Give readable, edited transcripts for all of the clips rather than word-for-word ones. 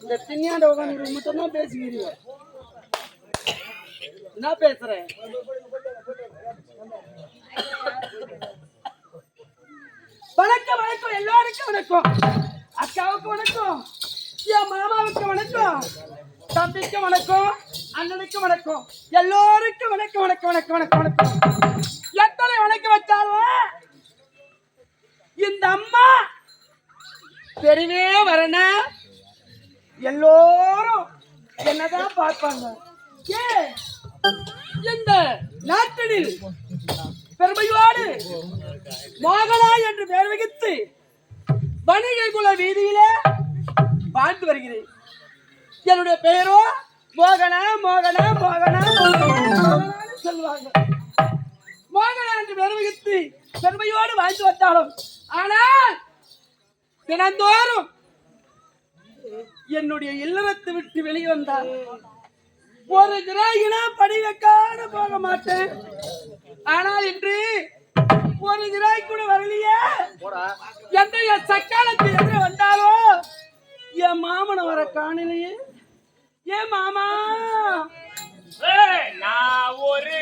இந்த திண்ணியாண்ட உட்காந்து மட்டும் தான் பேசிக்கிறீங்க. என்ன பேசுறேன்? வணக்கம் வணக்கம், எல்லாருக்கும் வணக்கம். அக்காவுக்கு வணக்கம், என் மாமாவுக்கு வணக்கம், தம்பிக்கு வணக்கம், அண்ணனுக்கு வணக்கம், எல்லோருக்கும் வணக்கம் வணக்கம் வணக்கம் வணக்கம் வணக்கம். எத்தனை வணக்கம் வச்சாலும் இந்த அம்மா பெரியவே வரனா எல்லோரும் என்னதான் பார்ப்பாங்க. இந்த நாட்டில் பெருமையோடு மோகனா என்று பெயர் வகித்து வணிகை குல வீதியிலே வாழ்ந்து வருகிறேன். என்னுடைய பெயரோ மோகனா மோகனா மோகனா சொல்லுவாங்க. மோகனா என்று பெயர் வகித்து பெருமையோடு வாழ்ந்து வந்தாலும் ஆனால் தினந்தோறும் என்னுடைய இல்லறத்தை விட்டு வெளியே வந்தார் ஒரு கிராகினா படி வைக்காத போக மாட்டேன். ஆனால் இன்று ஒரு கிராய் கூட வரலையே. எந்த சக்காலத்தில் எதிர வந்தாலோ என் மாமனை வர காணலையே. ஏன் மாமா நான் ஒரு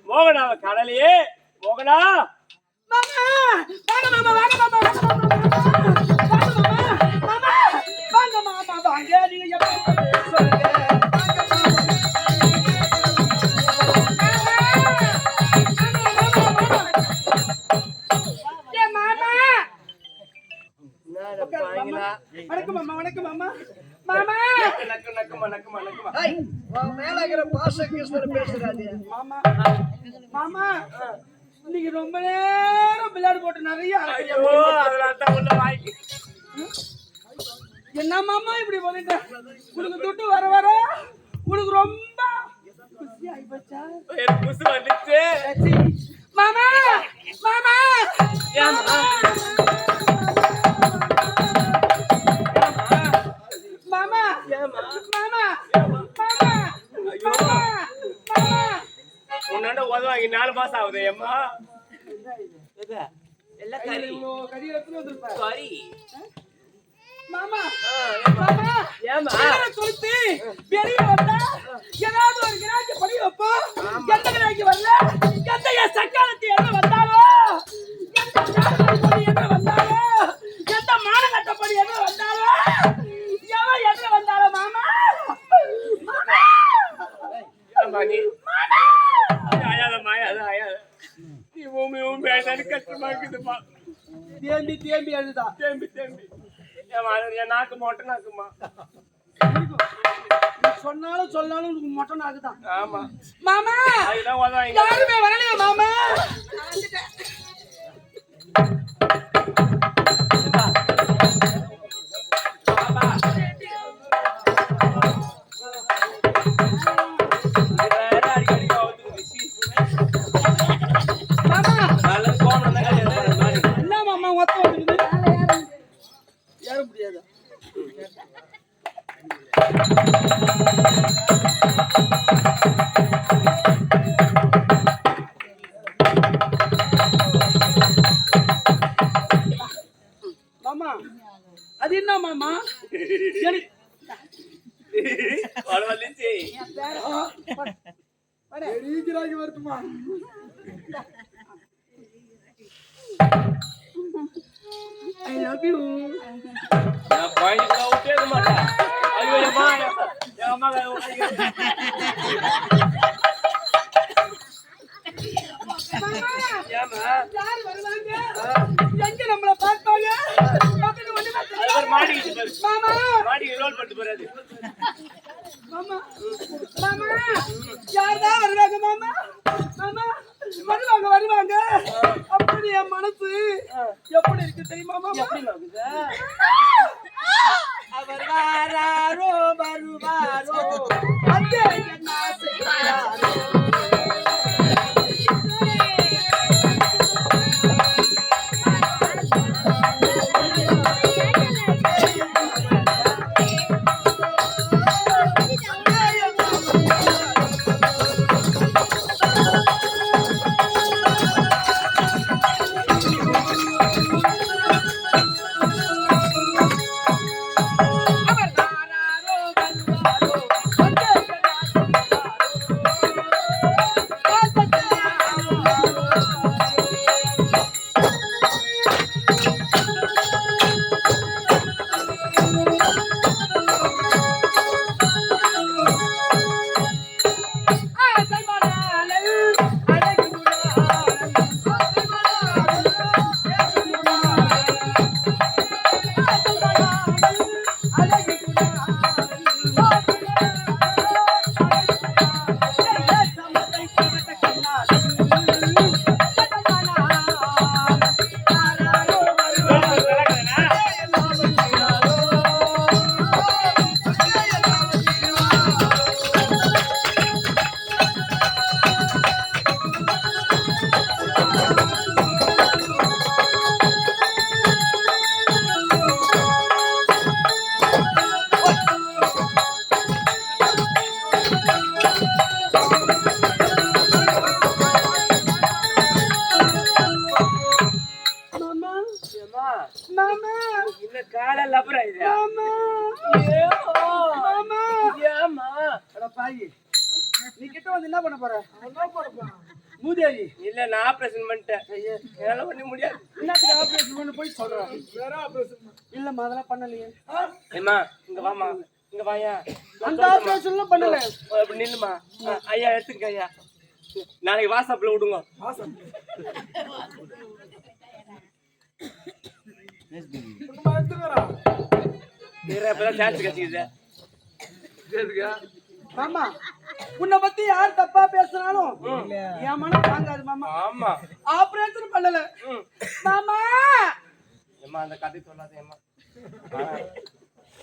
மோகனாவை கடலையே. மோகனா வணக்கம் மாமா, வணக்கம் மாமா. மாமா நக்குமா நக்குமா நக்குமா உன் மேல இருக்கிற பாச கிருஷ்ணன் பேசுறாரு. மாமா மாமா இன்னைக்கு ரொம்ப நேரம் விளையாடு போட்டு நிறைய ஐயோ அதெல்லாம் தான் உள்ள வாங்கி என்ன மாமா இப்படி பண்ணிட்ட உனக்கு துட்டு வர வர உனக்கு ரொம்ப குஷி ஆயிப்போச்சா எனக்கு புசு வந்துச்சு மாமா மாமா ஏம்மா மாமா ஏம்மா மாமா மாமா ஐயோ உன்னாண்ட உதவாங்கி 4 மாசம் ஆகுது ஏம்மா எல்லாம் கறி கறி எடுத்துட்டு வந்திருப்ப கறி மாமா மாமா ஏம்மா சொல்லிட்டு வெளியே வந்தா ஏதாவது ஒரு கிராக்கி படி வைப்போ எந்த கிராக்கி வரல எந்த சக்காலத்து என்ன வந்தாலோ எந்த சாதனை என்ன வந்தாலோ எந்த மானகட்டப்படி என்ன வந்தாலோ எவன் என்ன வந்தாலோ மாமா மாமா ஏம்மா நீ ஆயாதம்மா ஆயாத நீ ஊமி ஆயிட்டாரு கஷ்டமா இருக்குதும்மா தேம்பி தேம்பி அழுதா தேம்பி ஏம்மா என் நாக்கு மொட்டை நாக்குமா சொன்னாலும் சொன்னாலும் உனக்கு மொட்டை நாக்குதான் ஆமா மாமா அதுதான் உதவாங்க யாருமே வரலையா மாமா என்ன மாமா ஒத்த வந்துருக்குது ஏற முடியாது மாமா அது என்ன மாமா எனக்கு ரீதிராகி வருதுமா ஐ லவ் யூ நான் பாயிண்ட் அவுட்டே மாட்டேன் ஐயோ என் அம்மா ஏம்மா யார் வருவாங்க எங்க நம்மள பார்ப்பாங்க அப்படின்னு ஒண்ணு அது மாடிக்கிட்டு பாரு மாமா மாடி ரோல் பண்ணிட்டு போறாது மாமா மாமா யார்தான் வருவாங்க மாமா மாமா வருவாங்க அப்படி என் மனசு எப்படி இருக்கு தெரியுமா மாமா அவர் வாராரோ வருவாரோ அங்கே என்ன செய்வாரோ மாமா இந்த கால லபரா இது மாமா மாமா ஏம்மா அட பாய் நீ கிட்ட வந்து என்ன பண்ண போற மூதேவி இல்ல நான் ஆபரேஷன் பண்ணிட்டேன் என்னால பண்ண முடியாது என்னத்துக்கு ஆபரேஷன் பண்ண போய் சொல்றேன் வேற ஆபரேஷன் இல்லம்மா அதெல்லாம் பண்ணலையே ஏம்மா இங்க வாமா இங்க வாயா அந்த ஆபரேஷன்லாம் பண்ணல அப்படி நில்லுமா ஐயா எடுத்துக்க ஐயா நாளைக்கு வாட்ஸ்அப்ல விடுங்க சான்ஸ் கிடைச்சிக்குது கேளுங்க. மாமா உன்னை பத்தி யார் தப்பா பேசினாலும் என் மனம் தாங்காது மாமா. ஆமா ஆபரேஷன் பண்ணல மாமா. ஏம்மா அந்த கதை சொல்லாத ஏம்மா.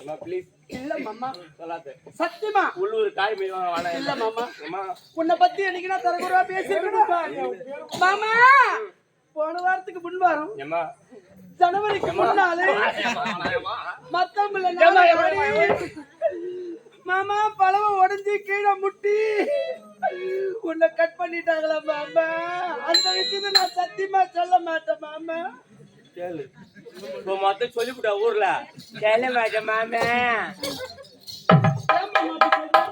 ஏம்மா ப்ளீஸ். இல்ல மாமா சொல்லாத. சத்தியமா உள்ளூர் காய் மீன் வாங்க வேணாம். இல்ல மாமா. ஏம்மா உன்னை பத்தி எனக்கு நான் தரகுறவா பேசிருக்கணும் மாமா. போன வாரத்துக்கு முன் வாரம் ஏம்மா ஜனவரிக்கு முன்னாலே மத்தவங்கள மாமா பழவ உடைஞ்சி கீழே முட்டி உன்னை கட் பண்ணிட்டாங்களா மாமா. அந்த விஷயத்தை நான் சத்தியமா சொல்ல மாட்டேன் மாமா. கேளு. இப்போ மொத்தம் சொல்லிவிட்டா ஊர்ல சொல்ல மாட்டேன் மாமா. ஏன் மாமா அப்படி சொல்ற?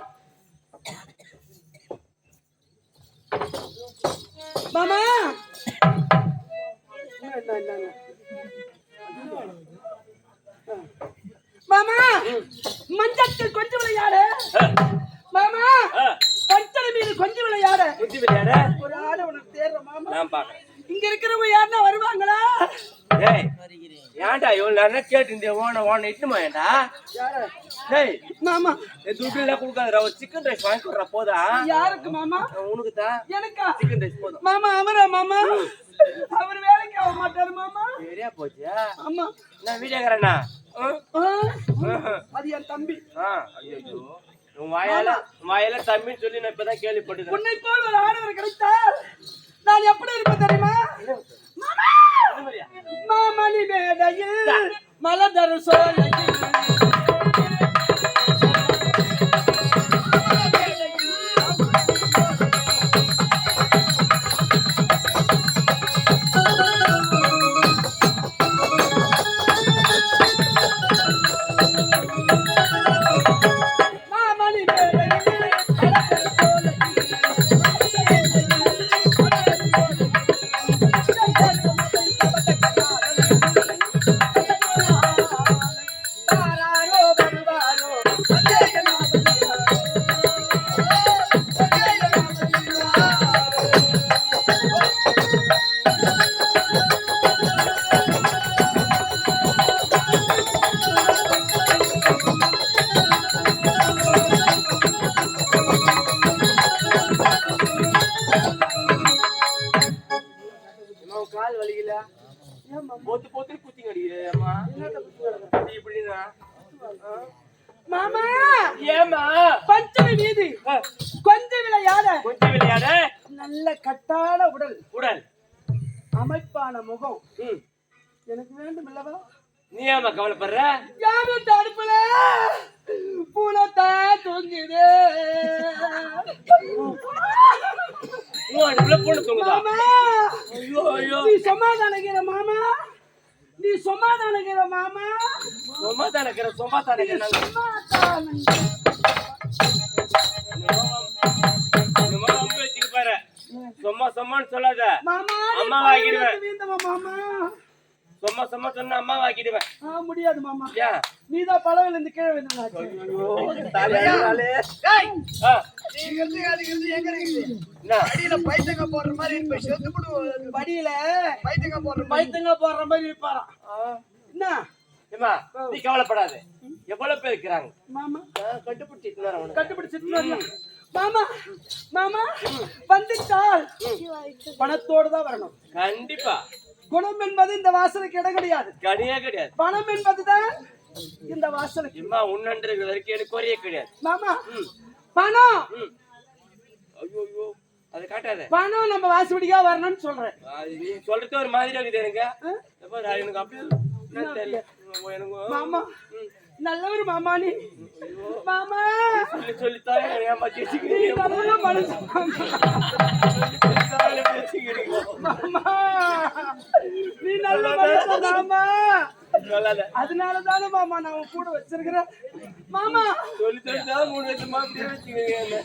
மாமா மாமா மஞ்சத்தில் கொஞ்சம் விளையாடு மாமா. பச்சளை மீன் கொஞ்சம் விளையாடு. புத்தி விளையாட ஒரு ஆடு உனக்கு தேர்ற மாமா. நான் பாக்குறேன். இங்க இருக்கிறவங்க யாருன்னா வருவாங்களா? ஏய் ஏன்டா இவ்வளவு நேரம் கேட்டு ஓன இட்டுமா ஏன்டா? யாரு டேய் மாமா? துட்டு எல்லாம் கொடுக்காதடா. ஒரு சிக்கன் ரைஸ் வாங்கி கொடுறா போதா? யாருக்கு மாமா? உனக்கு தான். எனக்கா? சிக்கன் ரைஸ் போதும் மாமா. அவரா மாமா? அவர் வேலைக்கு ஆக மாட்டாரு மாமா. சரியா போச்சு. ஆமா நான் வீடியோக்கிறேன்னா அது என் தம்பி. ஐயோ உன் வாயால தம்பின்னு சொல்லி நான் இப்பதான் கேள்விப்பட்டேன். உன்னை போல் ஒரு ஆடவர் கிடைத்தால் நான் எப்படி இருப்பேன் தெரியுமா? மாமா மாமணி மேடையில் மலதரு சோலையில் கால் வலிக்கல. போத்து போத்து குத்திங்க அடிக்கிறேம்மா. இப்படின்னா மாமா. ஏமா பஞ்சமி வீதி கொஞ்சம் விளையாட. கொஞ்சம் விளையாட. நல்ல கட்டான உடல் அமைப்பான முகம் எனக்கு வேண்டும் இல்லவா? நீ ஏமா கவலைப்படுற? யார் வீட்டு அடுப்புல பூனத்தா தூங்குது. உன் அடுப்புல பூனை தூங்குதா? மாமா ஐயோ ஐயோ நீ சமாதானகிற மாமா. நீ சமாதானகிற மாமா. சொம்மாதானக்கிற பாரு. சொம்மான்னு சொல்லாத. மாமா அம்மா வாங்கிடுவேன். மாமா சொம்மா சொன்ன அம்மா வாங்கிடுவேன். முடியாது மாமா. ஏன்? நீதான் பழவில இருந்து கீழே விழுந்தாச்சு. அடியில பைத்தங்க போடுற மாதிரி இருப்ப செத்து போடுவோம். படியில பைத்தங்க போடுற போடுற மாதிரி இருப்பாராம். என்ன ஏமா நீ கவலைப்படாத. எவ்வளவு பேர் இருக்கிறாங்க மாமா? கண்டுபிடிச்சிட்டு மாமா. மாமா வந்துட்டால் பணத்தோடு தான் வரணும். கண்டிப்பா. குணம் என்பது இந்த வாசலுக்கு இடம் கிடையாது. கிடையாது. பணம் என்பதுதான் இந்த வாசலுக்கு. இம்மா உன்னன்ற வரைக்கும் எனக்கு குறைய கிடையாது. மாமா பணம். ஐயோ அது காட்டாத. பணம் நம்ம வாசப்படிக்கா வரணும்னு சொல்றேன். நீ சொல்றது ஒரு மாதிரி இருக்குது எனக்கு. எனக்கு அப்படியே மாமா நல்லவர் மாமா. நீ மாமா சொல்லித்தான் நீ நல்ல மாமா. அதனாலதானே மாமா நான் கூட வச்சிருக்கிறேன் மாமா. சொல்லி 3 வருஷமா அப்படியே வச்சுக்கிறீங்க.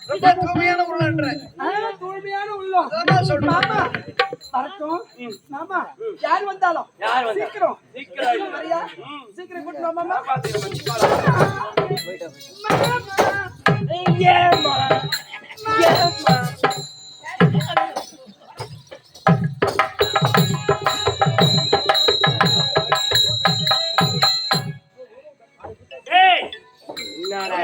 ரொம்ப தூய்மையான உள்ளன்ற. தூய்மையான உள்ளம் மாமா. வரட்டும் மாமா. யார் வந்தாலும் சீக்கிரம் வரியா? சீக்கிரம் கூட்டு மாமா. மாமா